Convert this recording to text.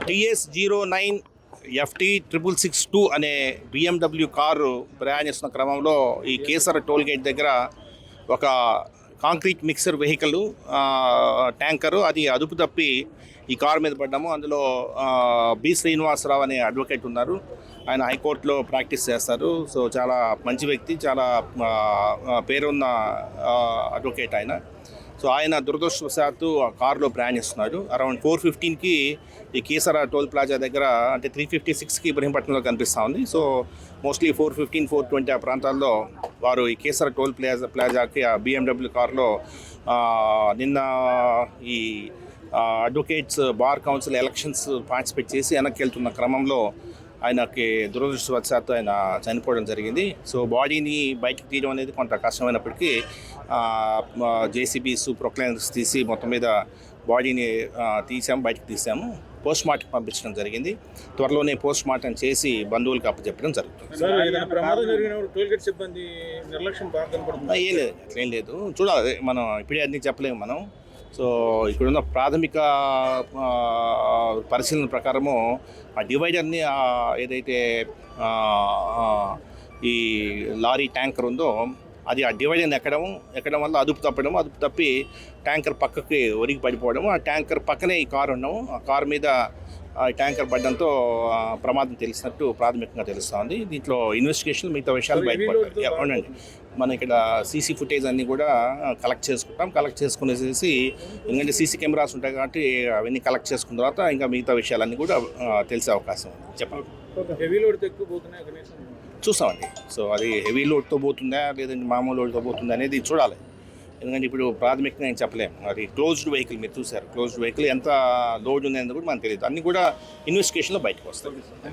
TS09 FT662 అనే BMW car ప్రయాణిస్తున్న క్రమంలో ఈ కేసర టోల్గేట్ దగ్గర ఒక కాంక్రీట్ మిక్సర్ వెహికల్ ట్యాంకరు అది అదుపు తప్పి ఈ కారు మీద పడ్డాము. అందులో బి శ్రీనివాసరావు అనే అడ్వకేట్ ఉన్నారు. ఆయన హైకోర్టులో ప్రాక్టీస్ చేస్తారు. సో చాలా మంచి వ్యక్తి, చాలా పేరున్న అడ్వకేట్ ఆయన. సో ఆయన దురదృష్టవశాత్తు ఆ కారులో ప్రయాణిస్తున్నాడు. అరౌండ్ 4:15కి ఈ కేసర టోల్ ప్లాజా దగ్గర, అంటే 356కి ఇబ్రహీంపట్నంలో కనిపిస్తూ ఉంది. సో మోస్ట్లీ 4:15, 4:20 ఆ ప్రాంతాల్లో వారు ఈ కేసర టోల్ ప్లాజాకి ఆ BMW కారులో నిన్న ఈ advocates bar council elections participate చేసి వెనక్కి వెళ్తున్న క్రమంలో ఆయనకి దురదృష్టవశాత్తు ఆయన చనిపోవడం జరిగింది. సో బాడీని బయటకు తీయడం అనేది కొంత కష్టమైనప్పటికీ JCBs ప్రొక్లైనర్స్ తీసి మొత్తం మీద బాడీని బయటకు తీసాము. పోస్ట్ మార్టం పంపించడం జరిగింది. త్వరలోనే పోస్ట్ మార్టం చేసి బంధువులకు అప్పచెప్పడం జరుగుతుంది. ఏం లేదు, చూడాలి. మనం ఇప్పుడే అన్నీ చెప్పలేము మనం. సో ఇక్కడున్న ప్రాథమిక పరిశీలన ప్రకారము ఆ డివైడర్ని ఏదైతే ఈ లారీ ట్యాంకర్ ఉందో అది ఆ డివైడర్ని ఎక్కడం వల్ల అదుపు తప్పి ట్యాంకర్ పక్కకి ఒరిగి పడిపోవడము, ఆ ట్యాంకర్ పక్కనే ఈ కారు ఉండము, ఆ కారు మీద ట్యాంకర్ పడడంతో ప్రమాదం తెలిసినట్టు ప్రాథమికంగా తెలుస్తూ ఉంది. దీంట్లో ఇన్వెస్టిగేషన్ మిగతా విషయాలు బయటపడతాయి. అవునండి, మనం ఇక్కడ సీసీ ఫుటేజ్ అన్నీ కూడా కలెక్ట్ చేసుకునేసి, ఎందుకంటే సీసీ కెమెరాస్ ఉంటాయి కాబట్టి అవన్నీ కలెక్ట్ చేసుకున్న తర్వాత ఇంకా మిగతా విషయాలన్నీ కూడా తెలిసే అవకాశం ఉంది. చెప్పండి. హెవీ లోడ్తో ఎక్కువ పోతున్నాయి కనీసం చూస్తామండి. సో అది హెవీ లోడ్తో పోతుందా లేదంటే మామూలు లోడ్తో పోతుందా అనేది చూడాలి. ఎందుకంటే ఇప్పుడు ప్రాథమికంగా నేను చెప్పలేము. అది క్లోజ్డ్ వెహికల్, మీరు చూసారు. క్లోజ్డ్ వెహికల్ ఎంత లోడ్ ఉంది అనేది కూడా మనకు తెలియదు. అన్నీ కూడా ఇన్వెస్టిగేషన్లో బయటకు వస్తాయి.